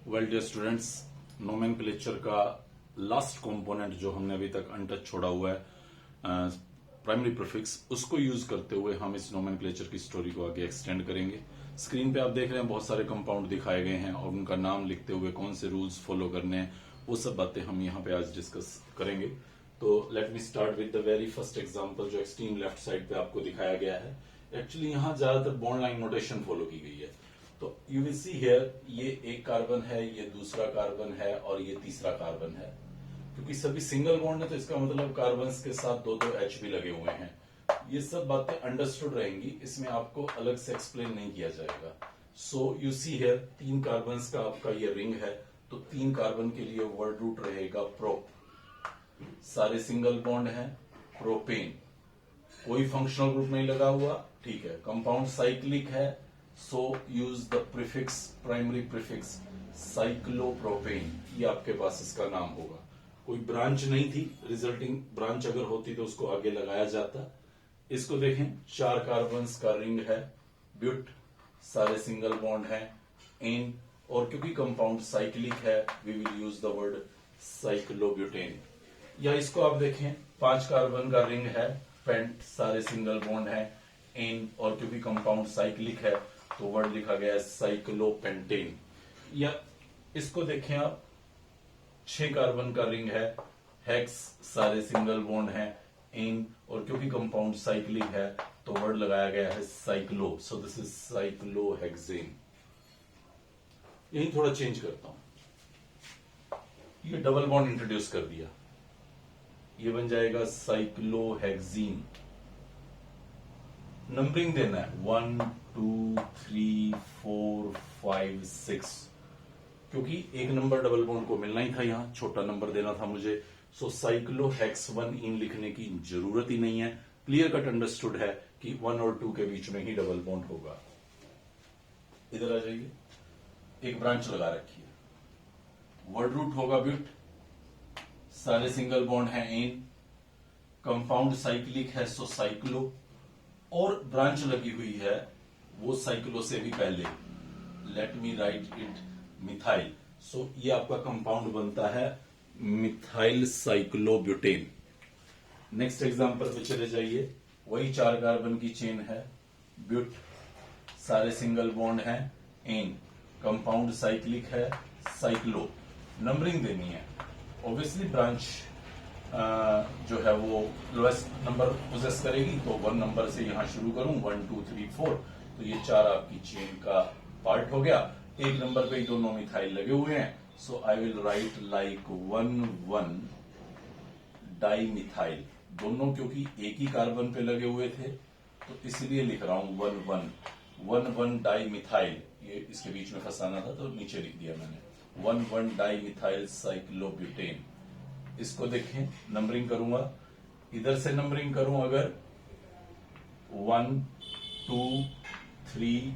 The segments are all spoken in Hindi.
वेल डियर स्टूडेंट्स, नोमेनक्लेचर का लास्ट कंपोनेंट जो हमने अभी तक अनटच छोड़ा हुआ है प्राइमरी प्रीफिक्स, उसको यूज करते हुए हम इस नोमेनक्लेचर की स्टोरी को आगे एक्सटेंड करेंगे। स्क्रीन पे आप देख रहे हैं बहुत सारे कंपाउंड दिखाए गए हैं और उनका नाम लिखते हुए कौन से रूल्स फॉलो करने हैं वो सब बातें हम यहाँ पे आज डिस्कस करेंगे। तो let me start with the very first example जो एक्सट्रीम लेफ्ट साइड पे आपको दिखाया गया है। एक्चुअली यहाँ ज्यादातर बॉन्ड लाइन नोटेशन फॉलो की गई है। तो यू विल सी हियर, ये एक कार्बन है, ये दूसरा कार्बन है और ये तीसरा कार्बन है। क्योंकि सभी सिंगल बॉन्ड है तो इसका मतलब कार्बन्स के साथ दो दो एच भी लगे हुए हैं। ये सब बातें अंडरस्टूड रहेंगी, इसमें आपको अलग से एक्सप्लेन नहीं किया जाएगा। सो यू सी हियर, तीन कार्बन्स का आपका ये रिंग है, तो तीन कार्बन के लिए वर्ड रूट रहेगा प्रोप। सारे सिंगल बॉन्ड है, प्रोपेन, कोई फंक्शनल ग्रुप नहीं लगा हुआ, ठीक है। कंपाउंड साइक्लिक है, so use the prefix, primary prefix cyclopropane, ये आपके पास इसका नाम होगा। कोई ब्रांच नहीं थी, रिजल्टिंग ब्रांच अगर होती तो उसको आगे लगाया जाता। इसको देखें, चार कार्बन्स का रिंग है, ब्यूट, सारे सिंगल बॉन्ड है, एन, और क्योंकि कंपाउंड साइक्लिक है we will use the word cyclobutane. या इसको आप देखें, पांच कार्बन का रिंग है, पेंट, सारे सिंगल बॉन्ड है, एन, और क्योंकि कंपाउंड साइक्लिक है तो वर्ड लिखा गया है साइक्लोपेंटेन। या इसको देखें आप, छह कार्बन का रिंग है, हेक्स, सारे सिंगल बॉन्ड है, एन, और क्योंकि कंपाउंड साइक्लिक है तो वर्ड लगाया गया है cyclo, so this is cyclohexane. यही थोड़ा चेंज करता हूं, ये डबल बॉन्ड इंट्रोड्यूस कर दिया, ये बन जाएगा साइक्लोहेक्सीन। नंबरिंग देना है 1 2 3 4 5 6, क्योंकि एक नंबर डबल बॉन्ड को मिलना ही था, यहां छोटा नंबर देना था मुझे। सो साइक्लोहेक्स-1 इन लिखने की जरूरत ही नहीं है, क्लियर कट अंडरस्टूड है कि 1 और 2 के बीच में ही डबल बॉन्ड होगा। इधर आ जाइए, एक ब्रांच लगा रखी है, वर्ड रूट होगा ब्यूट, सारे सिंगल बॉन्ड है, एन, कंपाउंड साइक्लिक है सो साइक्लो, और ब्रांच लगी हुई है वो साइक्लो से भी पहले, let me write it methyl. So ये आपका कंपाउंड बनता है मिथाइल साइक्लोब्यूटेन। नेक्स्ट एग्जांपल पे चले जाइए, वही चार कार्बन की चेन है, ब्यूट, सारे सिंगल बॉन्ड है, एन, कंपाउंड साइक्लिक है, साइक्लो। नंबरिंग देनी है, ऑब्वियसली ब्रांच जो है वो लोएस्ट नंबर पोजेस करेगी, तो 1 नंबर से यहां शुरू करूं, 1 2 3 4, तो ये चार आपकी चेन का पार्ट हो गया। एक नंबर पे ही दोनों मिथाइल लगे हुए हैं, so I will write like 1 1 di methyl. दोनों क्योंकि एक ही कार्बन पे लगे हुए थे तो इसलिए लिख रहा हूं 1 1 डाई मिथाइल। ये इसके बीच में फंसाना था तो नीचे लिख दिया मैंने, 1 1 डाई मिथाइल साइक्लोब्यूटेन। इसको देखें, नंबरिंग करूंगा, इधर से नंबरिंग करूं अगर 1 2 3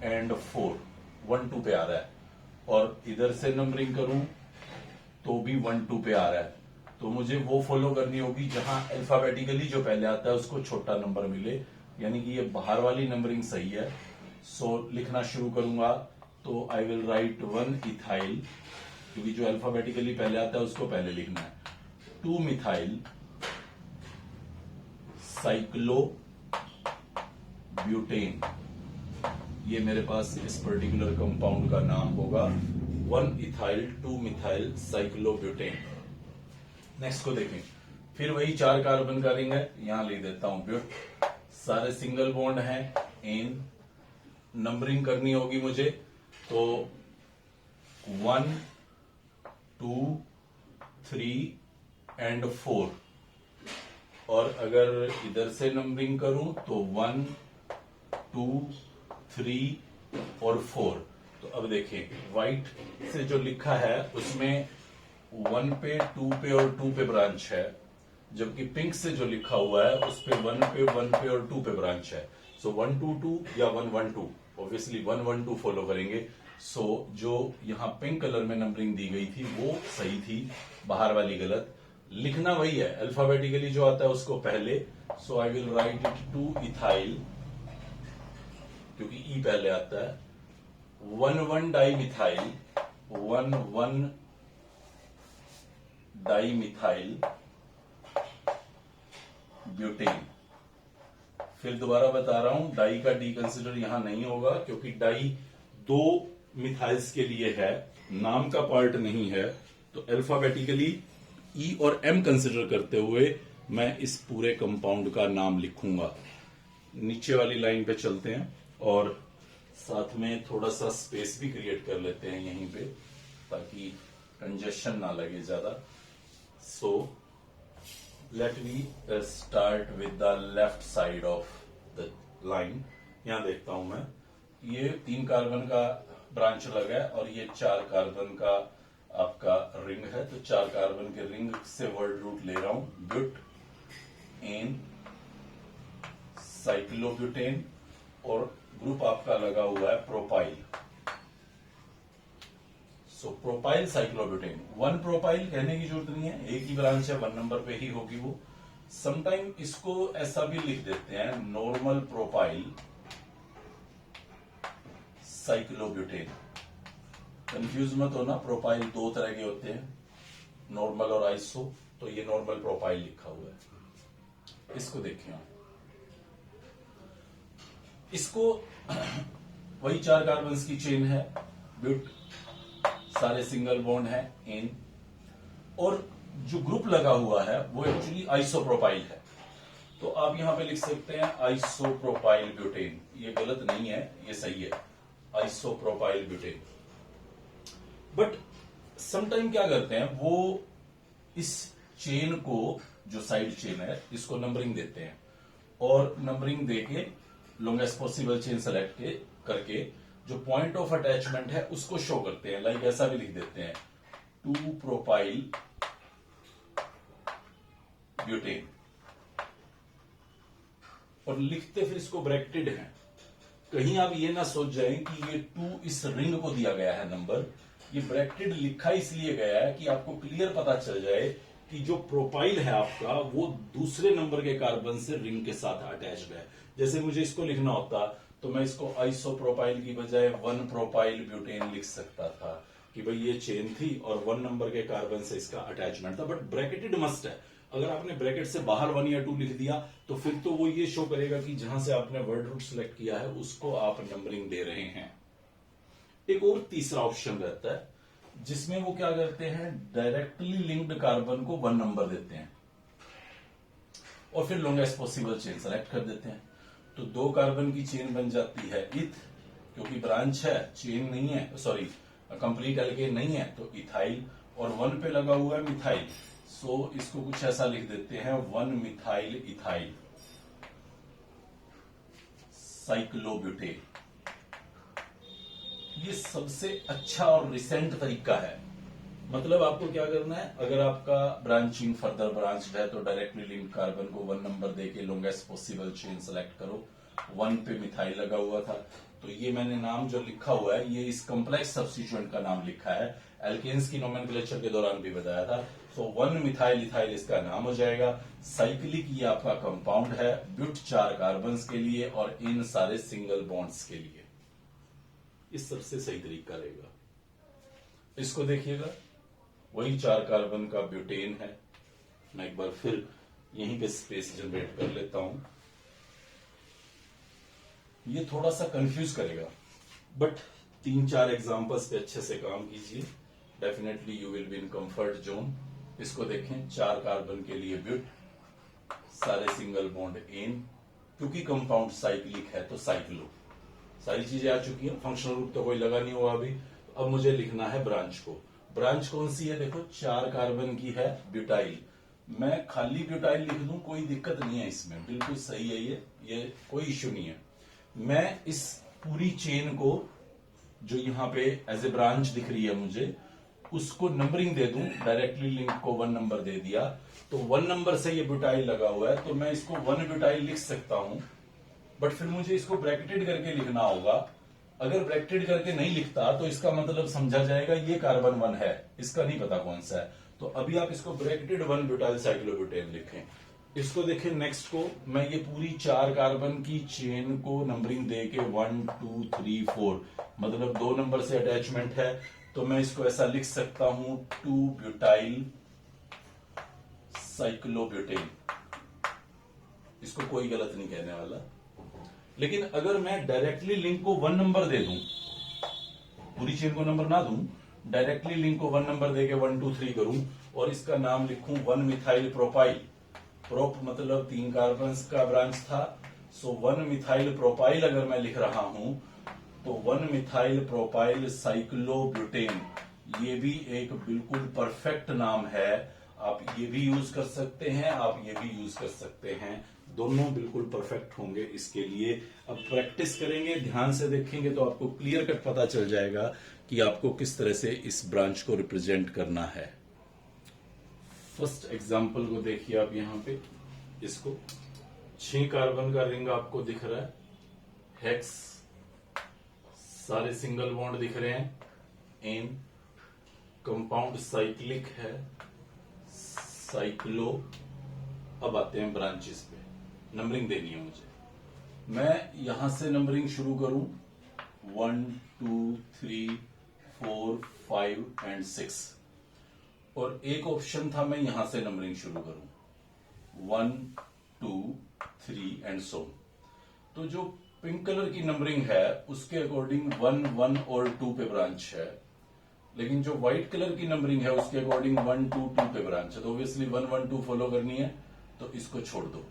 एंड 4, 1 2 पे आ रहा है, और इधर से नंबरिंग करूं तो भी 1 2 पे आ रहा है, तो मुझे वो फॉलो करनी होगी जहां अल्फाबेटिकली जो पहले आता है उसको छोटा नंबर मिले, यानी कि ये बाहर वाली नंबरिंग सही है। सो लिखना शुरू करूंगा तो आई विल राइट 1 इथाइल, क्योंकि जो अल्फाबेटिकली पहले आता है उसको पहले लिखना है, 2 मिथाइल साइक्लो ब्यूटेन। ये मेरे पास इस पर्टिकुलर कंपाउंड का नाम होगा, 1 इथाइल 2 मिथाइल साइक्लोब्यूटेन। नेक्स्ट को देखें, फिर वही चार कार्बन का रिंग है, यहां लिख देता हूं ब्यूट, सारे सिंगल बॉन्ड है, एन, नंबरिंग करनी होगी मुझे, तो 1 2 3 एंड 4, और अगर इधर से नंबरिंग करूं तो 1 2 3 और 4। तो अब देखें, व्हाइट से जो लिखा है उसमें 1 पे 2 पे और 2 पे ब्रांच है, जबकि पिंक से जो लिखा हुआ है उस पे 1 पे और 2 पे ब्रांच है। सो 1 2 2 या 1 1 2, ऑब्वियसली 1 1 2 फॉलो करेंगे। सो जो यहां पिंक कलर में नंबरिंग दी गई थी वो सही थी, बाहर वाली गलत। लिखना वही है, अल्फाबेटिकली जो आता है उसको पहले, so I will write it 2 ethyl, क्योंकि ई पहले आता है, 1 1 डाई मिथाइल 1 डाइमिथाइल ब्यूटेन। फिर दोबारा बता रहा हूं, डाई का डी कंसिडर यहां नहीं होगा क्योंकि डाई 2 मिथाइल्स के लिए है, नाम का पार्ट नहीं है। तो अल्फाबेटिकली ई और एम कंसिडर करते हुए मैं इस पूरे कंपाउंड का नाम लिखूंगा। नीचे वाली लाइन पे चलते हैं और साथ में थोड़ा सा स्पेस भी क्रिएट कर लेते हैं यहीं पे, ताकि कंजेशन ना लगे ज्यादा। So let me start with the left side of the line. यहां देखता हूं मैं, ये 3 कार्बन का ब्रांच लगा है और ये 4 कार्बन का आपका रिंग है। तो 4 कार्बन के रिंग से वर्ड रूट ले रहा हूं, ब्यूट एन साइक्लोब्यूटेन, और ग्रुप आपका लगा हुआ है प्रोपाइल। सो प्रोपाइल साइक्लोब्यूटेन। 1 प्रोपाइल कहने की जरूरत नहीं है, एक ही ब्रांच है, 1 नंबर पे ही होगी वो। समटाइम इसको ऐसा भी लिख देते हैं, नॉर्मल प्रोपाइल साइक्लोब्यूटेन। कंफ्यूज मत होना, प्रोपाइल 2 तरह के होते हैं, नॉर्मल और आइसो। तो ये नॉर्मल प्रोपाइल लिखा हुआ है, इसको देखिए आप। इसको वही 4 कार्बन की चेन है, ब्यूट, सारे सिंगल बॉन्ड है एन, और जो ग्रुप लगा हुआ है वो एक्चुअली आइसोप्रोपाइल है। तो आप यहां पे लिख सकते हैं आइसोप्रोपाइल ब्यूटेन। ये गलत नहीं है, ये सही है, आइसोप्रोपाइल ब्यूटेन। बट समटाइम क्या करते हैं वो, इस चेन को, जो साइड चेन है, इसको नंबरिंग देते हैं और नंबरिंग देके लॉन्गेस्ट पॉसिबल चेन सेलेक्ट करके जो पॉइंट ऑफ अटैचमेंट है उसको शो करते हैं। लाइक ऐसा भी लिख देते हैं 2 प्रोपाइल ब्यूटेन, और लिखते फिर इसको ब्रैकेटेड है। कहीं आप ये ना सोच जाएं कि ये 2 इस रिंग को दिया गया है नंबर। ये ब्रैकेटेड लिखा इसलिए गया है कि आपको क्लियर पता चल जाए कि जो प्रोपाइल है आपका वो दूसरे नंबर के कार्बन से रिंग के साथ अटैच्ड है। जैसे मुझे इसको लिखना होता तो मैं इसको आइसोप्रोपाइल की बजाय 1 प्रोपाइल ब्यूटेन लिख सकता था कि भाई ये चेन थी और 1 नंबर के कार्बन से इसका अटैचमेंट था। बट ब्रैकेटेड मस्ट है। अगर आपने ब्रैकेट से बाहर 1 या 2 लिख दिया तो फिर तो वो ये शो करेगा कि जहां से आपने वर्ड रूट सिलेक्ट किया है उसको आप नंबरिंग दे रहे हैं। एक और तीसरा ऑप्शन रहता है जिसमें वो क्या करते हैं, डायरेक्टली लिंक्ड कार्बन को 1 नंबर देते हैं और फिर लॉन्गेस्ट पॉसिबल चेन सेलेक्ट कर देते हैं। तो 2 कार्बन की चेन बन जाती है इथ, क्योंकि ब्रांच है, चेन नहीं है, सॉरी कंप्लीट एल्केन नहीं है, तो इथाइल, और 1 पे लगा हुआ है मिथाइल। सो इसको कुछ ऐसा लिख देते हैं 1 मिथाइल इथाइल साइक्लोब्यूटेन। ये सबसे अच्छा और रिसेंट तरीका है। मतलब आपको क्या करना है, अगर आपका ब्रांचिंग फर्दर ब्रांच है तो डायरेक्टली लिंक कार्बन को 1 नंबर देके लॉन्गेस्ट पॉसिबल चेन सेलेक्ट करो। 1 पे मिथाइल लगा हुआ था, तो ये मैंने नाम जो लिखा हुआ है ये इस कॉम्प्लेक्स सब्स्टिट्यूएंट का नाम लिखा है। एल्केन्स की नोमेनक्लेचर के दौरान भी बताया था। सो 1 मिथाइल इथाइल इसका नाम हो जाएगा। साइक्लिक ये आपका कंपाउंड है, ब्यूट 4 कार्बन के लिए और इन सारे सिंगल बॉन्ड्स के लिए। इस सबसे सही तरीका रहेगा। इसको देखिएगा, वही 4 कार्बन का ब्यूटेन है। मैं एक बार फिर यहीं पे स्पेस जनरेट कर लेता हूं। ये थोड़ा सा कंफ्यूज करेगा, बट 3-4 एग्जांपल्स पे अच्छे से काम कीजिए, definitely you will be in comfort zone. इसको देखें, 4 कार्बन के लिए ब्यूट, सारे सिंगल बॉन्ड एन, क्योंकि कंपाउंड साइक्लिक है तो साइक्लो, सारी चीजें आ चुकी हैं। फंक्शनल ग्रुप तो कोई लगा नहीं हुआ अभी। अब मुझे लिखना है ब्रांच को। ब्रांच कौन सी है, देखो 4 कार्बन की है, ब्यूटाइल। मैं खाली ब्यूटाइल लिख दूं, कोई दिक्कत नहीं है इसमें, बिल्कुल सही है, ये कोई इश्यू नहीं है। मैं इस पूरी चेन को जो यहां पे एज ए ब्रांच दिख रही है मुझे, उसको नंबरिंग दे दूं, डायरेक्टली लिंक को 1 नंबर दे दिया, तो 1 नंबर से ये ब्यूटाइल लगा हुआ है, तो मैं इसको 1 ब्यूटाइल लिख सकता हूं। बट फिर मुझे इसको ब्रैकेटेड करके लिखना होगा। अगर ब्रैकेटेड करके नहीं लिखता तो इसका मतलब समझा जाएगा ये कार्बन 1 है, इसका नहीं पता कौन सा है। तो अभी आप इसको ब्रैकेटेड 1 ब्यूटाइल साइक्लोब्यूटेन लिखें। इसको देखें, नेक्स्ट को मैं ये पूरी 4 कार्बन की चेन को नंबरिंग दे के 1 2 3 4, मतलब 2 नंबर से अटैचमेंट है, तो मैं इसको ऐसा लिख सकता हूं 2-ब्यूटाइल साइक्लोब्यूटेन। इसको कोई गलत नहीं कहने वाला। लेकिन अगर मैं डायरेक्टली लिंक को 1 नंबर दे दूं, पूरी चेन को नंबर ना दूं, डायरेक्टली लिंक को 1 नंबर देके 1 2 3 करूं और इसका नाम लिखूं 1 मिथाइल प्रोपाइल। प्रोप मतलब 3 कार्बन का ब्रांच था, सो 1 मिथाइल प्रोपाइल अगर मैं लिख रहा हूं तो 1 मिथाइल प्रोपाइल साइक्लोब्यूटेन, ये भी एक बिल्कुल परफेक्ट नाम है। आप ये भी यूज कर सकते हैं, आप ये भी यूज कर सकते हैं, दोनों बिल्कुल परफेक्ट होंगे इसके लिए। अब प्रैक्टिस करेंगे, ध्यान से देखेंगे तो आपको क्लियर कट पता चल जाएगा कि आपको किस तरह से इस ब्रांच को रिप्रेजेंट करना है। फर्स्ट एग्जांपल को देखिए आप यहां पे, इसको 6 कार्बन का रिंग आपको दिख रहा है, हेक्स, सारे सिंगल बॉन्ड दिख रहे हैं, एन, कंपाउंड साइक्लिक है, साइक्लो। अब आते हैं ब्रांचेस पे, नंबरिंग देनी है मुझे। मैं यहां से नंबरिंग शुरू करूं 1 2 3 4 5 एंड 6, और एक ऑप्शन था मैं यहां से नंबरिंग शुरू करूं 1 2 3 एंड सो। तो जो पिंक कलर की नंबरिंग है उसके अकॉर्डिंग 1 1 और 2 पे ब्रांच है, लेकिन जो व्हाइट कलर की नंबरिंग है उसके अकॉर्डिंग 1 2 2 पे ब्रांच है। तो ऑब्वियसली 1 1 2 फॉलो करनी है, तो इसको छोड़ दो।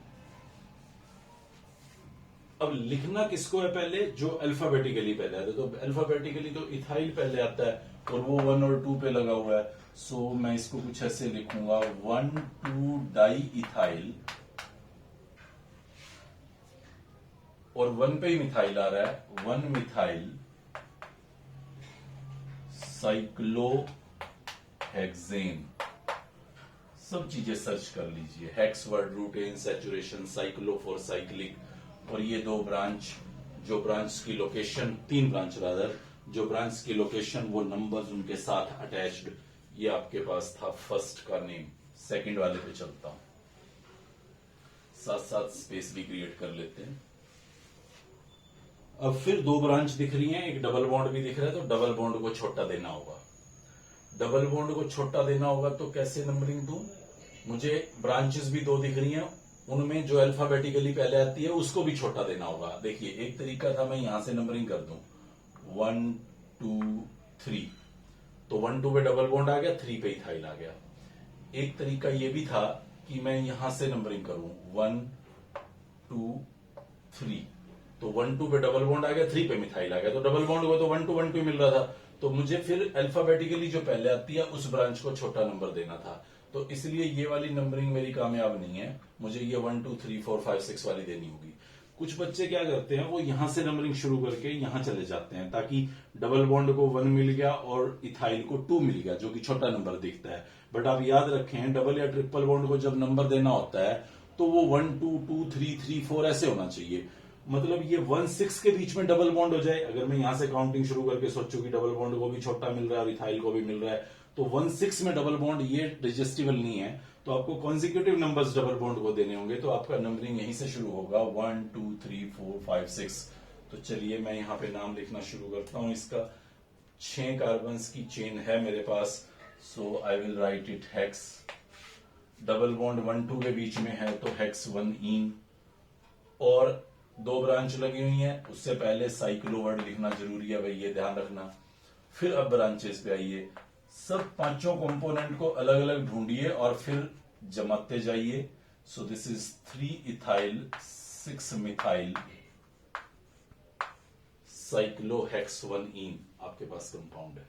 अब लिखना किसको है पहले, जो अल्फाबेटिकली पहले आता है। तो अल्फाबेटिकली तो इथाइल पहले आता है और वो 1 और 2 पे लगा हुआ है, सो मैं इसको कुछ ऐसे लिखूंगा 1 2 डाई इथाइल, और 1 पे ही मिथाइल आ रहा है, 1 मिथाइल साइक्लोहेक्सेन। सब चीजें सर्च कर लीजिए, hex word root ane saturation, cyclo for cyclic. और ये 2 ब्रांच, जो ब्रांच की लोकेशन, 3 ब्रांच रादर, जो ब्रांच की लोकेशन वो नंबर्स उनके साथ अटैच्ड, ये आपके पास था फर्स्ट का नेम। सेकंड वाले पे चलता हूं, साथ साथ स्पेस भी क्रिएट कर लेते हैं। अब फिर 2 ब्रांच दिख रही हैं, एक डबल बॉन्ड भी दिख रहा है, तो डबल बॉन्ड को छोटा देना होगा। डबल बॉन्ड को छोटा देना होगा तो कैसे नंबरिंग दूं, मुझे ब्रांचेस भी 2 दिख रही हैं, उनमें जो अल्फाबेटिकली पहले आती है उसको भी छोटा देना होगा। देखिए एक तरीका था मैं यहां से नंबरिंग कर दूं 1 2 3, तो 1 2 पे डबल बॉन्ड आ गया, 3 पे इथाइल आ गया। एक तरीका यह भी था कि मैं यहां से नंबरिंग करूं 1 2 3, तो 1 2 पे डबल बॉन्ड आ गया, 3 पे मिथाइल आ गया, तो डबल बॉन्ड हुआ तो 1 2 1 2 मिल रहा था। तो मुझे फिर अल्फाबेटिकली जो पहले आती है उस ब्रांच को छोटा नंबर देना था, तो इसलिए ये वाली नंबरिंग मेरी कामयाब नहीं है, मुझे ये 1 2 3 4 5 6 वाली देनी होगी। कुछ बच्चे क्या करते हैं, वो यहां से नंबरिंग शुरू करके यहां चले जाते हैं, ताकि डबल बॉन्ड को 1 मिल गया और इथाइल को 2 मिल गया, जो कि छोटा नंबर दिखता है। बट आप याद रखें, डबल या ट्रिपल बॉन्ड को जब नंबर देना होता है तो वो 1 2 2 3 3 4 ऐसे होना चाहिए। मतलब ये 1 6 के बीच में डबल बॉन्ड हो जाए। अगर मैं यहां से काउंटिंग शुरू करके सोचूं कि डबल बॉन्ड को भी छोटा मिल रहा है और इथाइल को भी मिल रहा है, तो 1 6 में डबल बॉन्ड ये डिजेस्टिबल नहीं है, तो आपको कॉन्जिक्यूटिव नंबर्स डबल बॉन्ड को देने होंगे। तो आपका नंबरिंग यहीं से शुरू होगा 1 2 3 4 5 6। तो चलिए मैं यहां पे नाम लिखना शुरू करता हूं। इसका 6 कार्बन की चेन है मेरे पास, so I will write it hex. Double bond 1 2 के बीच में है तो हेक्स 1 इन, और 2 ब्रांच लगी हुई है, उससे पहले साइक्लो वर्ड लिखना जरूरी है भाई, ये ध्यान रखना। फिर अब ब्रांचेस पे आइए, सब 5 कंपोनेंट को अलग अलग ढूंढिए और फिर जमाते जाइए। सो दिस इज 3 इथाइल 6 मिथाइल साइक्लोहेक्स 1 इन, आपके पास कंपाउंड है।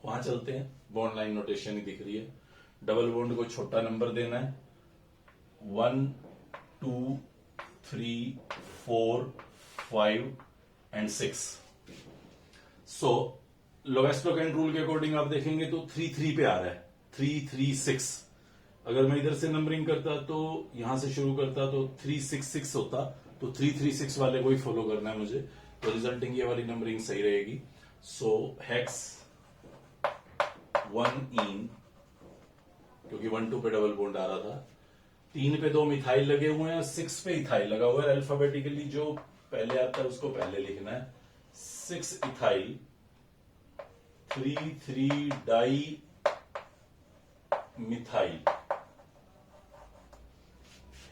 वहां चलते हैं, बॉन्ड लाइन नोटेशन ही दिख रही है। डबल बॉन्ड को छोटा नंबर देना है, 1 2 3 4 5 एंड 6। सो लोवेस्टोकेंट रूल के अकॉर्डिंग आप देखेंगे तो 3 3 पे आ रहा है, 3 3 6। अगर मैं इधर से नंबरिंग करता तो यहां से शुरू करता तो 3 6 6 होता, तो 3 3 6 वाले को ही फॉलो करना है मुझे, तो रिजल्टिंग ये वाली नंबरिंग सही रहेगी। सो हेक्स 1 इन, क्योंकि 1 2 पे डबल बॉन्ड आ रहा था, 3 पे 2 मिथाइल लगे हुए हैं, 6 पे इथाइल लगा हुआ है। अल्फाबेटिकली जो पहले आता है उसको पहले लिखना है, 6 इथाइल 3,3 डाई मिथाइल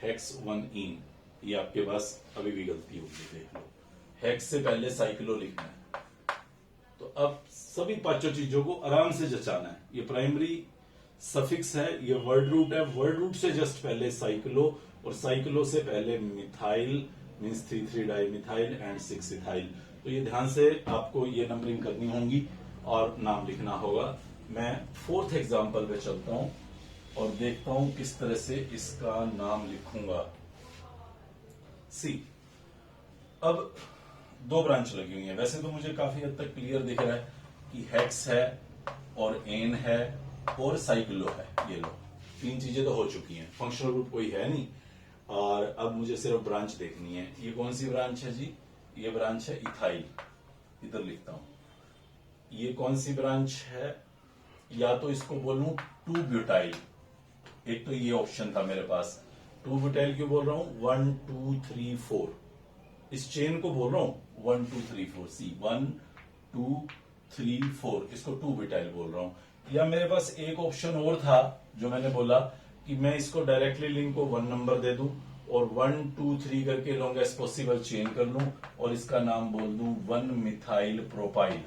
हेक्स 1 इन। ये आपके पास अभी भी गलती होगी, देख लो, हेक्स से पहले साइक्लो लिखना है। तो अब सभी पांचों चीजों को आराम से जचाना है। ये प्राइमरी सफिक्स है, ये वर्ड रूट है, वर्ड रूट से जस्ट पहले साइक्लो, और साइक्लो से पहले methyl means 3,3 di methyl and 6 ethyl. तो ये ध्यान से आपको ये नंबरिंग करनी होगी और नाम लिखना होगा। मैं फोर्थ एग्जाम्पल पे चलता हूं और देखता हूं किस तरह से इसका नाम लिखूंगा। सी, अब दो ब्रांच लगी हुई है। वैसे तो मुझे काफी हद तक क्लियर दिख रहा है कि हेक्स है और एन है और साइक्लो है। ये लो, तीन चीजें तो हो चुकी हैं, फंक्शनल रूट कोई है नहीं। और अब मुझे सिर्फ ब्रांच देखनी है। ये कौन सी ब्रांच है जी? ये ब्रांच है इथाइल, इधर लिखता हूं। ये कौन सी ब्रांच है? या तो इसको बोलूं 2 ब्यूटाइल। एक तो ये ऑप्शन था मेरे पास। 2 ब्यूटाइल क्यों बोल रहा हूं? 1 2 3 4, इस चेन को बोल रहा हूं 1 2 3 4। सी 1 2 3 4, इसको 2 ब्यूटाइल बोल रहा हूं। या मेरे पास एक ऑप्शन और था जो मैंने बोला कि मैं इसको डायरेक्टली लिंक को 1 नंबर दे दूं और 1 2 3 करके लॉन्गेस्ट पॉसिबल चेन कर लूं और इसका नाम बोल दूं 1 मिथाइल प्रोपाइल।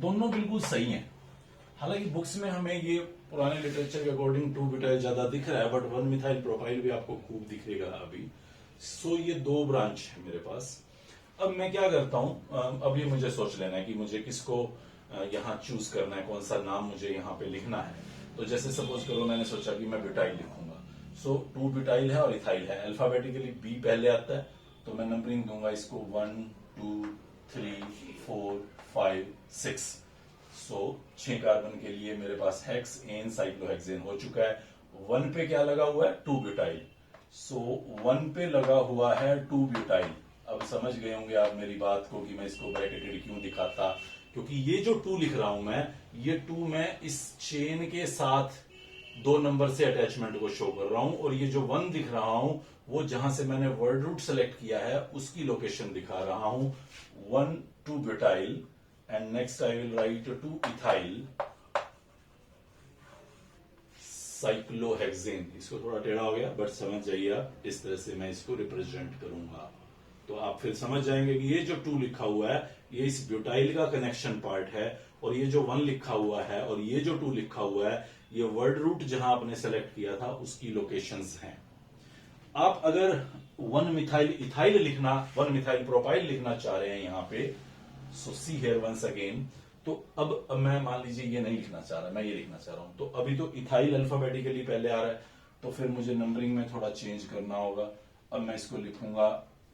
दोनों बिल्कुल सही हैं। हालांकि बुक्स में हमें ये पुराने लिटरेचर के अकॉर्डिंग 2 ब्यूटाइल ज्यादा दिख रहा है, बट 1 मिथाइल प्रोपाइल भी आपको खूब दिखेगा अभी। सो ये दो ब्रांच है मेरे पास। अब मैं क्या करता हूं, अब ये मुझे सोच लेना है कि मुझे किसको यहां चूज करना है, कौन सा नाम मुझे यहां पे लिखना है। तो जैसे सपोज करो मैंने सोचा कि मैं ब्यूटाइल लिखूंगा। सो 2 ब्यूटाइल है और इथाइल है। अल्फाबेटिकली बी पहले आता है, तो मैं नंबरिंग दूंगा इसको 1 2 3 4 5 6। सो 6 कार्बन के लिए मेरे पास हेक्स एन साइक्लोहेक्सेन हो चुका है। 1 पे क्या लगा हुआ है? 2 ब्यूटाइल। सो 1 पे लगा हुआ है 2 ब्यूटाइल। अब समझ गए होंगे आप मेरी बात को कि मैं इसको ब्रैकेटेड क्यों दिखाता, क्योंकि ये जो 2 लिख रहा हूं मैं, ये 2 मैं इस चेन के साथ 2 नंबर से अटैचमेंट को शो कर रहा हूं, और ये जो 1 दिख रहा हूं वो जहां से मैंने वर्ड रूट सेलेक्ट किया है उसकी लोकेशन दिखा रहा हूं। 1 2 butyl and next I will right 2 ethyl cyclohexane. इसको थोड़ा टेढ़ा हो गया बट समझ जाइए आप, इस तरह से मैं इसको रिप्रेजेंट करूंगा। तो आप फिर समझ जाएंगे कि ये जो 2 लिखा हुआ है ये इस ब्यूटाइल का कनेक्शन पार्ट है, और ये जो 1 लिखा हुआ है और ये जो 2 लिखा हुआ है ये वर्ड रूट जहां आपने सेलेक्ट किया था उसकी लोकेशंस हैं। आप अगर 1 मिथाइल इथाइल लिखना, 1 मिथाइल प्रोपाइल लिखना चाह रहे हैं यहां पे, सो सी हियर वंस अगेन। तो अब मैं मान लीजिए ये नहीं लिखना चाह रहा, मैं ये लिखना चाह रहा हूं। तो अभी तो इथाइल अल्फाबेटिकली पहले आ रहा है, तो फिर मुझे नंबरिंग में थोड़ा चेंज करना होगा। अब मैं इसको लिखूंगा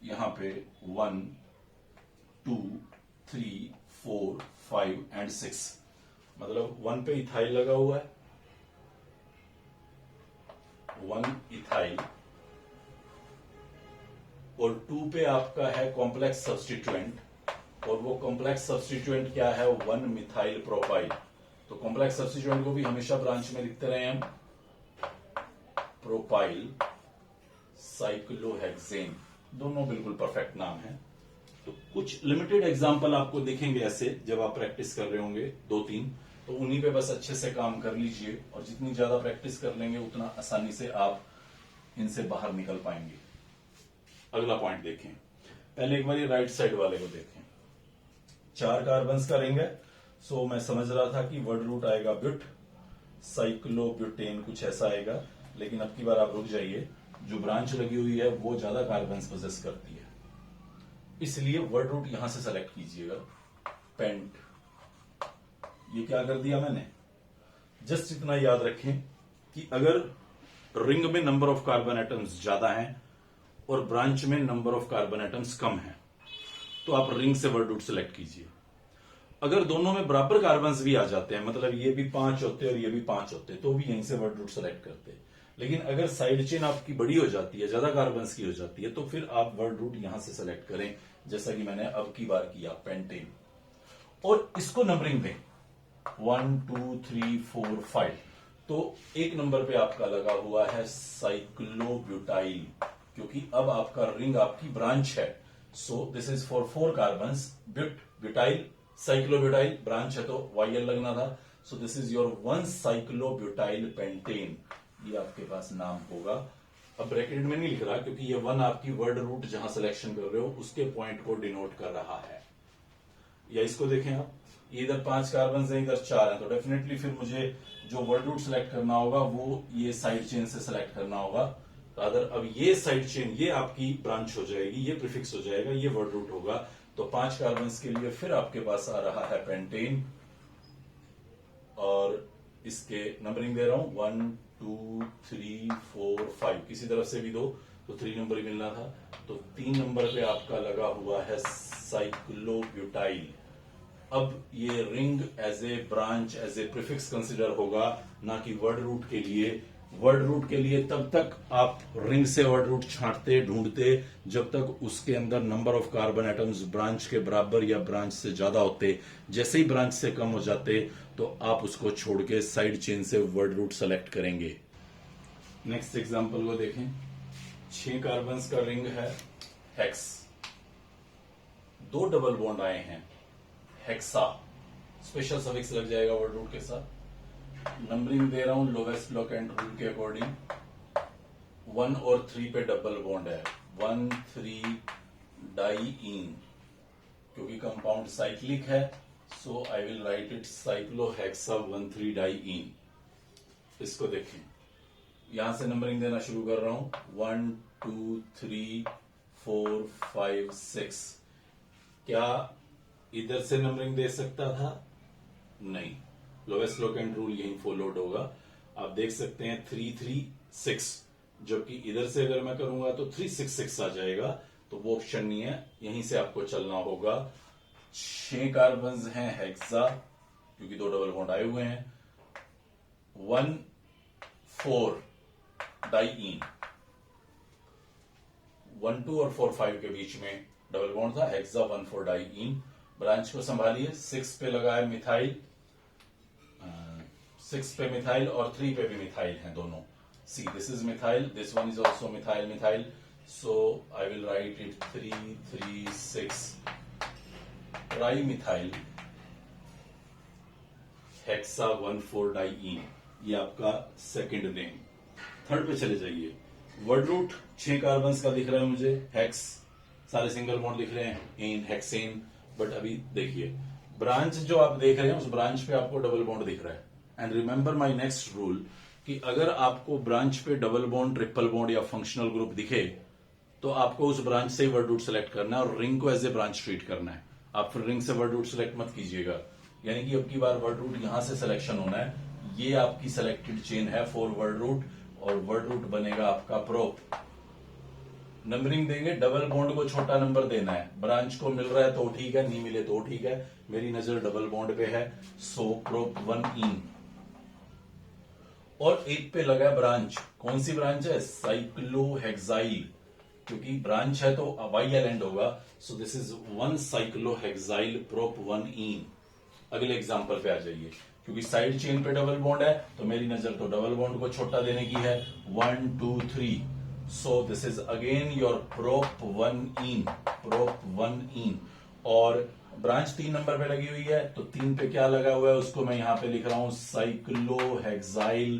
यहां पे 1 2 3 4 5 एंड 6। मतलब 1 पे इथाइल लगा हुआ है, 1 इथाइल, और 2 पे आपका है कॉम्प्लेक्स सब्स्टिट्यूएंट, और वो कॉम्प्लेक्स सब्स्टिट्यूएंट क्या है? 1 मिथाइल प्रोपाइल। तो कॉम्प्लेक्स सब्स्टिट्यूएंट को भी हमेशा ब्रांच में लिखते रहे हम, प्रोपाइल साइक्लोहेक्सेन। दोनों बिल्कुल परफेक्ट नाम है। तो कुछ लिमिटेड एग्जांपल आपको दिखेंगे ऐसे जब आप प्रैक्टिस कर रहे होंगे 2-3, तो उन्हीं पे बस अच्छे से काम कर लीजिए, और जितनी ज्यादा प्रैक्टिस कर लेंगे उतना आसानी से आप इनसे बाहर निकल पाएंगे। अगला पॉइंट देखें, पहले एक बार ये राइट साइड वाले को देखें। 4 कार्बन्स का रिंग है। सो मैं समझ रहा था कि वर्ड रूट आएगा ब्यूट, साइक्लोब्यूटेन कुछ ऐसा आएगा, लेकिन अब की बार आप रुक जाइए। जो ब्रांच लगी हुई है वो ज्यादा कार्बन्स पोजेस करती है, इसलिए वर्ड रूट यहां से सेलेक्ट कीजिएगा, पेंट। ये क्या कर दिया मैंने? जस्ट इतना याद रखें कि अगर रिंग में नंबर ऑफ कार्बन एटम्स ज्यादा हैं और ब्रांच में number of carbon atoms come हैं, तो आप रिंग से वर्ड रूट सेलेक्ट कीजिए। अगर दोनों में बराबर कार्बन्स भी आ जाते हैं, मतलब ये भी 5 होते और ये भी 5 होते, तो भी यहीं से वर्ड रूट सेलेक्ट करते। लेकिन अगर साइड चेन आपकी बड़ी हो जाती है, ज्यादा कार्बन्स की हो जाती है, तो फिर आप वर्ड रूट यहां से सेलेक्ट करें, जैसा कि मैंने अब की बार किया, पेंटेन। और इसको नंबरिंग दें 1 2 3 4 5। तो एक नंबर पे आपका लगा हुआ है साइक्लोब्यूटाइल, क्योंकि अब आपका रिंग आपकी ब्रांच है। So this is for 4 carbons, but butyl cyclobutyl branch है तो YL लगना था, so this is your 1 cyclobutyl pentane, ये आपके पास नाम होगा। अब ब्रैकेट में नहीं लिख रहा क्योंकि ये 1 आपकी वर्ड रूट जहां सिलेक्शन कर रहे हो उसके पॉइंट को डिनोट कर रहा है। या इसको देखें आप, इधर 5 कार्बन है, इधर 4 है, तो डेफिनेटली फिर मुझे जो वर्ड रूट सिलेक्ट करना होगा वो ये साइड चेन से सिलेक्ट करना होगा। रादर अब ये साइड चेन ये आपकी ब्रांच हो जाएगी, ये प्रीफिक्स हो जाएगा, ये वर्ड रूट होगा। तो 5 कार्बन के लिए फिर आपके पास आ रहा है पेंटेन, और इसके नंबरिंग दे रहा हूं 1 2 3 4 5, किसी तरफ से भी दो तो 3 नंबर ही मिलना था। तो 3 नंबर पे आपका लगा हुआ है साइक्लोब्यूटाइल। अब ये ring as a branch as a prefix consider होगा, ना कि वर्ड रूट के लिए। वर्ड रूट के लिए तब तक आप रिंग से वर्ड रूट छांटते ढूंढते जब तक उसके अंदर number of carbon atoms branch के बराबर या ब्रांच से ज्यादा होते। जैसे ही ब्रांच से कम हो जाते तो आप उसको छोड़ के साइड चेन से वर्ड रूट सेलेक्ट करेंगे। नेक्स्ट एग्जांपल को देखें। 6 कार्बन का रिंग है हेक्स, 2 डबल बॉन्ड आए हैं हेक्सा, स्पेशल सफिक्स लग जाएगा वर्ड रूट के साथ। नंबरिंग दे रहा हूं लोवेस्ट लोकेंट रूल के अकॉर्डिंग। 1 और 3 पे डबल बॉन्ड है, 1 3 डाइईन, क्योंकि कंपाउंड साइक्लिक है so I will write it cyclohexa 1 3 diene. इसको देखें, यहां से नंबरिंग देना शुरू कर रहा हूं 1 2 3 4 5 6। क्या इधर से नंबरिंग दे सकता था? नहीं, लोवेस्ट लोकेंट रूल यही फॉलोड होगा। आप देख सकते हैं 3 3 6, जबकि इधर से अगर मैं करूंगा तो 3 6 6 आ जाएगा, तो वो ऑप्शन नहीं है, यहीं से आपको चलना होगा। 6 कार्बन हैं हेक्सा, क्योंकि 2 डबल बॉन्ड आए हुए हैं। 1 4 डाइईन, 1 2 और 4 5 के बीच में डबल बॉन्ड था, हेक्सा 1 4 डाइईन। ब्रांच को संभालिए, 6 पे लगा है मिथाइल, 6 पे मिथाइल और 3 पे भी मिथाइल हैं दोनों। See this is methyl, this one is also methyl methyl, so I will write it 3 3 6 tri methyl hexa 1 4 diene. ये आपका सेकंड नेम। थर्ड पे चले जाइए। वर्ड रूट 6 कार्बन का दिख रहा है मुझे, हेक्स, सारे सिंगल बॉन्ड दिख रहे हैं, एन हेक्सेन। बट अभी देखिए ब्रांच जो आप देख रहे हैं उस ब्रांच पे आपको डबल बॉन्ड दिख रहा है। And remember my next rule कि अगर आपको ब्रांच पे डबल बॉन्ड, ट्रिपल बॉन्ड या फंक्शनल ग्रुप दिखे तो आपको उस ब्रांच से ही वर्ड रूट सेलेक्ट करना है और रिंग को एज ए ब्रांच ट्रीट करना है। आप फिर रिंग से वर्ड रूट सेलेक्ट मत कीजिएगा, यानी कि अब की बार वर्ड रूट यहां से सिलेक्शन होना है। ये आपकी सेलेक्टेड चेन है फॉर वर्ड रूट, और वर्ड रूट बनेगा आपका प्रोप। नंबरिंग देंगे, डबल बॉन्ड को छोटा नंबर देना है, ब्रांच को मिल रहा है तो ठीक है, नहीं मिले तो ठीक है। मेरी नजर डबल बॉन्ड पे है, सो प्रोप 1 इन। और 1 पे लगा ब्रांच, कौन सी ब्रांच है? साइक्लोहेक्साइल, क्योंकि ब्रांच है तो वाई एंड होगा, सो दिस इज 1 साइक्लोहेक्साइल प्रोप 1 इन। अगले एग्जांपल पे आ जाइए, क्योंकि साइड चेन पे डबल बॉन्ड है तो मेरी नजर तो डबल बॉन्ड को छोटा देने की है, 1 2 3, सो this is again your prop 1 in, prop 1 इन। और ब्रांच 3 नंबर पे लगी हुई है तो 3 पे क्या लगा हुआ है उसको मैं यहां पे लिख रहा हूं साइक्लोहेक्साइल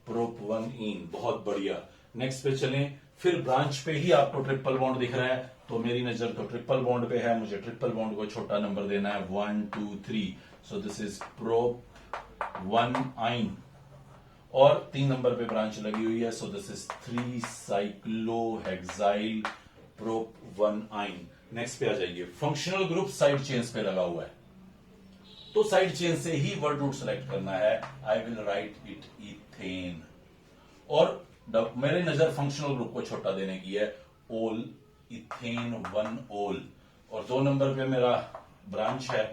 प्रोप 1 इन। बहुत बढ़िया। नेक्स्ट पे चलें, फिर ब्रांच पे ही आपको ट्रिपल बॉन्ड दिख रहा है तो मेरी नजर तो ट्रिपल बॉन्ड पे है, मुझे ट्रिपल बॉन्ड को छोटा नंबर देना है, 1 2 3, सो दिस इज प्रोप 1 आइन। और 3 नंबर पे ब्रांच लगी हुई है, so this is 3 cyclohexyl prop 1 आइन। नेक्स्ट पे आ जाइए, फंक्शनल ग्रुप साइड चेन्स पे लगा हुआ है तो साइड चेन से ही वर्ड रूट सेलेक्ट करना है, आई विल राइट इट इथेन। और मेरी नजर फंक्शनल ग्रुप को छोटा देने की है, ओल, इथेन 1 ओल। और 2 नंबर पे मेरा ब्रांच है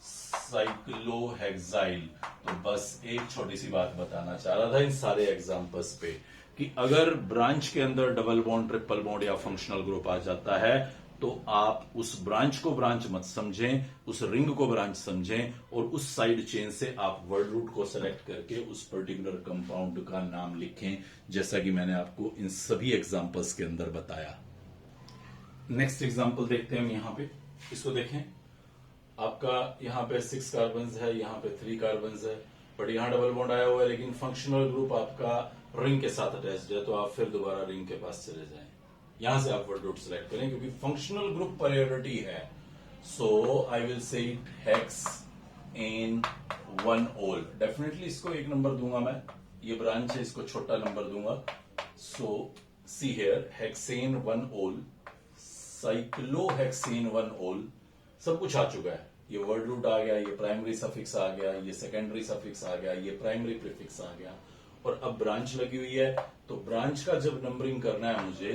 साइक्लोहेक्साइल। तो बस एक छोटी सी बात बताना चाह रहा था इन सारे एग्जांपल्स पे कि अगर ब्रांच के अंदर डबल बॉन्ड, ट्रिपल बॉन्ड या फंक्शनल ग्रुप आ जाता है तो आप उस ब्रांच को ब्रांच मत समझें, उस रिंग को ब्रांच समझें और उस साइड चेन से आप वर्ड रूट को सेलेक्ट करके उस पर्टिकुलर कंपाउंड का नाम लिखें, जैसा कि मैंने आपको इन सभी एग्जांपल्स के अंदर बताया। नेक्स्ट एग्जांपल देखते हैं हम यहां पे, इसको देखें। आपका आपका यहाँ पे 6 कार्बन है, यहाँ पे 3 कार्बन है, बट यहाँ डबल बॉन्ड आया हुआ है, लेकिन फंक्शनल ग्रुप आपका रिंग के साथ अटैच्ड है, तो आप फिर दोबारा रिंग के पास चले जाएं। यहां से आप वर्ड रूट सेलेक्ट करें क्योंकि फंक्शनल ग्रुप प्रायोरिटी है। So I will say it hex en 1 ol. Definitely इसको 1 नंबर दूंगा मैं, ये ब्रांच है, इसको छोटा नंबर दूंगा। सो सी हियर हेक्सेन 1 ओल, साइक्लोहेक्सेन 1 ओल, सब कुछ आ चुका है। ये वर्ड रूट आ गया, ये प्राइमरी सफिक्स आ गया, ये सेकेंडरी सफिक्स आ गया, ये प्राइमरी प्रीफिक्स आ गया, और अब ब्रांच लगी हुई है। तो ब्रांच का जब नंबरिंग करना है मुझे,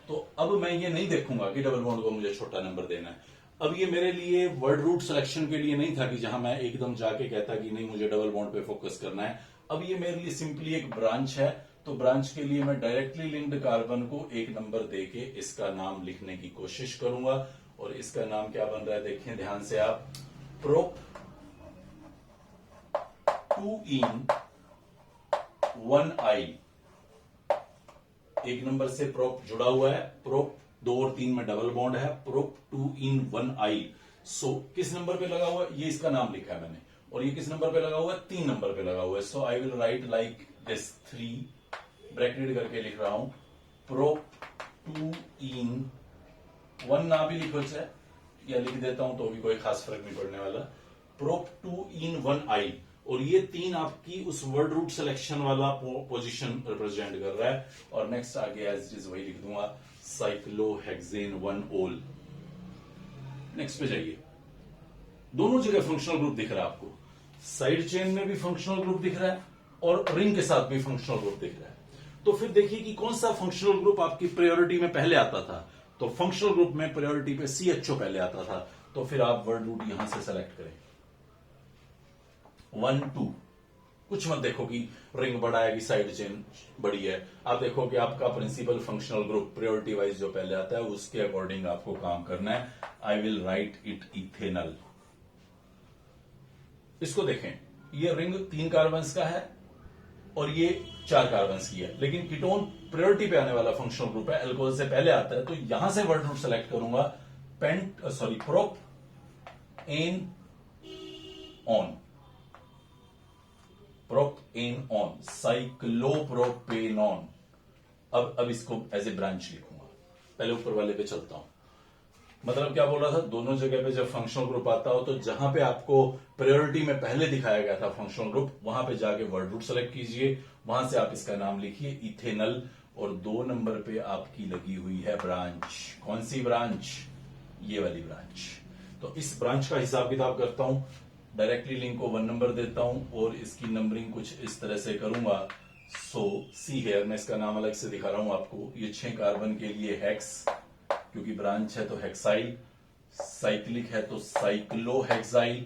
तो अब मैं ये नहीं देखूंगा कि डबल बॉन्ड को मुझे छोटा नंबर देना है। अब ये मेरे लिए वर्ड रूट सिलेक्शन के लिए नहीं था कि जहां मैं एकदम जाके कहता कि नहीं मुझे डबल बॉन्ड पे फोकस करना है। अब ये मेरे लिए सिंपली एक ब्रांच है, तो ब्रांच के लिए मैं डायरेक्टली लिंक्ड कार्बन को 1 नंबर देके इसका नाम लिखने की कोशिश करूंगा। और इसका नाम क्या बन रहा है देखें ध्यान से आप, प्रोप 2 इन 1 आई। 1 नंबर से प्रोप जुड़ा हुआ है, प्रोप 2 और 3 में डबल बॉन्ड है, प्रोप 2 इन 1 आई। सो किस नंबर पे लगा हुआ है, ये इसका नाम लिखा है मैंने, और ये किस नंबर पे लगा हुआ है, 3 नंबर पे लगा हुआ है। So I will write like this 3 bracket करके लिख रहा हूं, प्रोप 2 इन 1 ना भी लिखो चाहे, या लिख देता हूं तो भी कोई खास फर्क नहीं पड़ने वाला, प्रोप 2 इन 1 आई। और ये 3 आपकी उस वर्ड रूट सिलेक्शन वाला पोजीशन रिप्रेजेंट कर रहा है। और नेक्स्ट आगे एज इट इज वही लिख दूंगा, साइक्लोहेक्सेन 1 ओल। नेक्स्ट पे जाइए, दोनों जगह फंक्शनल ग्रुप दिख रहा है आपको, साइड चेन में भी फंक्शनल ग्रुप दिख रहा है और रिंग के साथ भी फंक्शनल ग्रुप दिख रहा है। तो फिर देखिए कि कौन सा फंक्शनल ग्रुप आपकी प्रायोरिटी में पहले आता था। तो फंक्शनल ग्रुप में प्रायोरिटी पे CHO पहले आता था, तो फिर आप वर्ड रूट यहां से सेलेक्ट करें 1 2। कुछ मत देखो कि रिंग बड़ा है कि साइड चेन बड़ी है, आप देखो कि आपका principal functional group priority wise जो पहले आता है उसके अकॉर्डिंग आपको काम करना है। आई विल राइट इट इथेनल। इसको देखें, ये रिंग 3 कार्बन का है और ये 4 कार्बन की है, लेकिन कीटोन प्रायोरिटी पे आने वाला फंक्शनल ग्रुप है, अल्कोहल से पहले आता है। तो यहां से वर्ड रूट सेलेक्ट करूंगा, prop an on, prop an on, cyclopropanone. अब इसको एज ए ब्रांच लिखूंगा। पहले ऊपर वाले पे चलता हूं, मतलब क्या बोल रहा था, दोनों जगह पे जब फंक्शनल ग्रुप आता हो तो जहां पे आपको प्रायोरिटी में पहले दिखाया गया था फंक्शनल ग्रुप, वहां पे जाके वर्ड रूट सेलेक्ट कीजिए, वहां से आप इसका नाम लिखिए इथेनल। और 2 नंबर पे आपकी लगी हुई है ब्रांच। कौन सी ब्रांच, ये वाली ब्रांच। तो इस ब्रांच का हिसाब किताब करता हूं, डायरेक्टली लिंक को 1 नंबर देता हूं और इसकी नंबरिंग कुछ इस तरह से करूंगा। सो सी हेयर, मैं इसका नाम अलग से दिखा रहा हूं आपको, ये 6 कार्बन के लिए हेक्स, क्योंकि ब्रांच है तो हेक्साइल, साइक्लिक है तो साइक्लोहेक्साइल,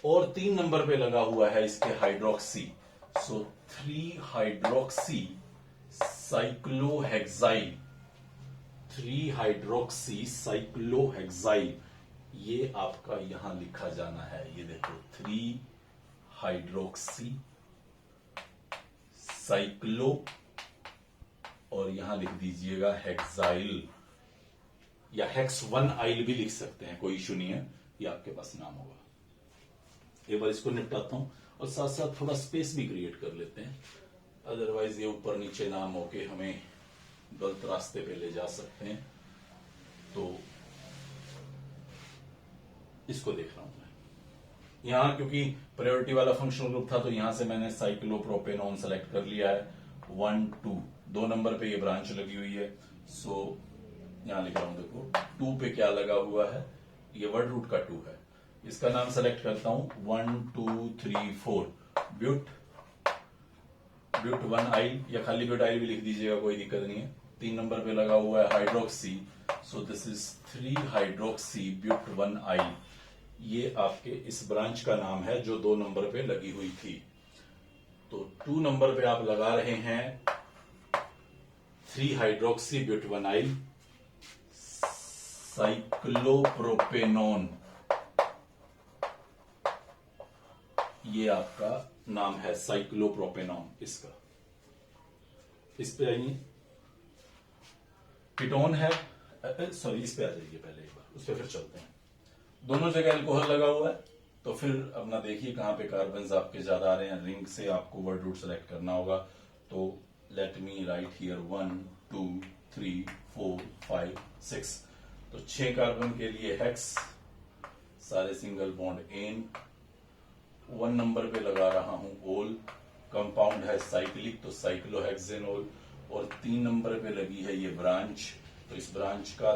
और 3 नंबर पे लगा हुआ है इसके हाइड्रोक्सी। सो 3 हाइड्रोक्सी साइक्लोहेक्साइल, 3 हाइड्रोक्सी साइक्लोहेक्साइल, ये आपका यहां लिखा जाना है। ये देखो 3 हाइड्रोक्सी साइक्लो, और यहां लिख दीजिएगा हेक्साइल, या हेक्स 1 आइल भी लिख सकते हैं, कोई इशू नहीं है, ये आपके पास नाम होगा। एक बार इसको निपटाता हूं और साथ साथ थोड़ा स्पेस भी क्रिएट कर लेते हैं, अदरवाइज ये ऊपर नीचे नाम होके हमें गलत रास्ते पे ले जा सकते हैं। तो इसको देख रहा हूं मैं यहां, क्योंकि प्रायोरिटी वाला फंक्शनल ग्रुप था तो यहां से मैंने साइक्लोप्रोपेनॉन सेलेक्ट कर लिया है। 1 2, 2 नंबर पे ये ब्रांच लगी हुई है। सो यहां लिख रहा हूं, देखो 2 पे क्या लगा हुआ है, ये वर्ड रूट का 2 है, इसका नाम सेलेक्ट करता हूं 1 2 3 4 ब्यूट 1 आइल, या खाली ब्यूट आइल भी लिख दीजिएगा, कोई दिक्कत नहीं है। 3 नंबर पे लगा हुआ है hydroxy, so this is 3 hydroxy but 1 आइल। ये आपके इस ब्रांच का नाम है जो 2 नंबर पे लगी हुई थी। तो 2 नंबर पे आप लगा रहे हैं 3 हाइड्रोक्सी ब्यूट 1 आइल साइक्लोप्रोपेनॉन, ये आपका नाम है साइक्लोप्रोपेनॉन इसका। इस पे आइए, कीटोन है, सॉरी इस पे आ जाइए पहले एक बार, उस पे फिर चलते हैं। दोनों जगह अल्कोहल लगा हुआ है, तो फिर अपना देखिए कहाँ पे कार्बन आपके ज्यादा आ रहे हैं। रिंग से आपको वर्ड रूट सेलेक्ट करना होगा। तो लेट मी राइट हियर 1 2 3 4 5 6। तो 6 कार्बन के लिए हेक्स, सारे सिंगल बॉन्ड एन। 1 नंबर पे लगा रहा हूं ओल, कंपाउंड है साइक्लिक तो साइक्लोहेक्सेनोल। और 3 नंबर पे लगी है ये ब्रांच, तो इस ब्रांच का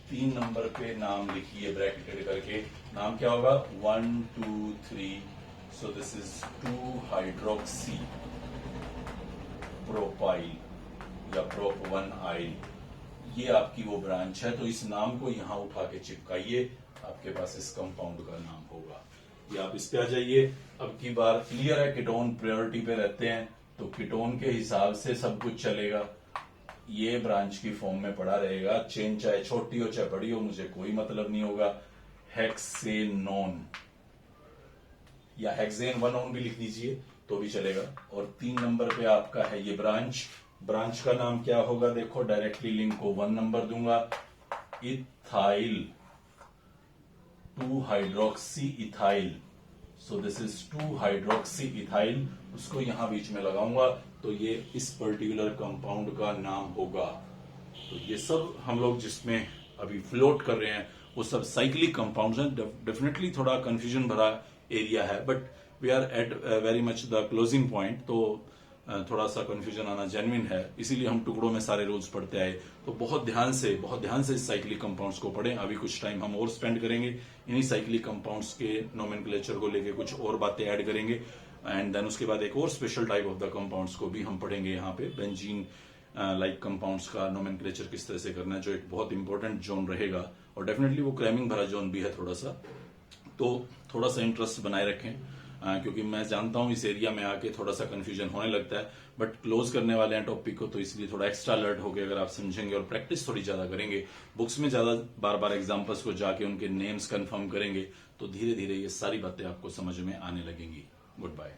3 नंबर पे नाम लिखिए ब्रैकेटेड करके। नाम क्या होगा? 1 2 3। सो दिस इज 2 हाइड्रोक्सी प्रोपाइल या प्रोप 1 आइल। ये आपकी वो ब्रांच है। तो इस नाम को यहां उठा के चिपकाइए, आपके पास इस कंपाउंड का नाम होगा। ये आप इस पे आ जाइए। अब की बार क्लियर है, कीटोन प्रायोरिटी पे रहते हैं, तो कीटोन के हिसाब से सब कुछ चलेगा। ये ब्रांच की फॉर्म में पड़ा रहेगा। चेन चाहे छोटी हो चाहे बड़ी हो, मुझे कोई मतलब नहीं होगा। हेक्सेनोन या हेक्सेन 1 भी लिख दीजिए तो भी चलेगा। और 3 नंबर पे आपका है ये ब्रांच। ब्रांच का नाम क्या होगा? देखो, डायरेक्टली लिंक को 1 नंबर दूंगा, ethyl 2 hydroxy ethyl. So this is 2 hydroxy ethyl. उसको यहां बीच में लगाऊंगा तो ये इस पर्टिकुलर कंपाउंड का नाम होगा। तो ये सब हम लोग जिसमें अभी फ्लोट कर रहे हैं वो सब साइक्लिक कंपाउंड्स हैं। डेफिनेटली थोड़ा कंफ्यूजन भरा एरिया है, but we are at very much the closing point. तो थोड़ा सा कंफ्यूजन आना जेन्युइन है, इसीलिए हम टुकड़ों में सारे रूल्स पढ़ते आए। तो बहुत ध्यान से इस साइक्लिक कंपाउंड्स को पढ़ें। अभी कुछ टाइम हम और स्पेंड करेंगे इन्हीं साइक्लिक कंपाउंड्स के नोमेनक्लेचर को लेके, कुछ और बातें ऐड करेंगे। एंड देन उसके बाद एक और special type of the compounds को भी हम पढ़ेंगे यहाँ पे। बेंजीन लाइक कंपाउंड्स का नोमेनक्लेचर किस तरह से करना है, जो एक बहुत इंपॉर्टेंट जोन रहेगा। और डेफिनेटली वो क्रैमिंग भरा जोन भी है थोड़ा सा। तो थोड़ा सा इंटरेस्ट बनाए रखें, क्योंकि मैं जानता हूं इस एरिया में आके थोड़ा सा कंफ्यूजन होने लगता है, बट क्लोज करने वाले हैं टॉपिक को, तो इसलिए थोड़ा एक्स्ट्रा अलर्ट हो गए अगर आप समझेंगे और प्रैक्टिस थोड़ी ज्यादा करेंगे, बुक्स में ज्यादा बार बार एग्जाम्पल्स को जाके उनके नेम्स कंफर्म करेंगे, तो धीरे धीरे ये सारी बातें आपको समझ में आने लगेंगी। Good bye.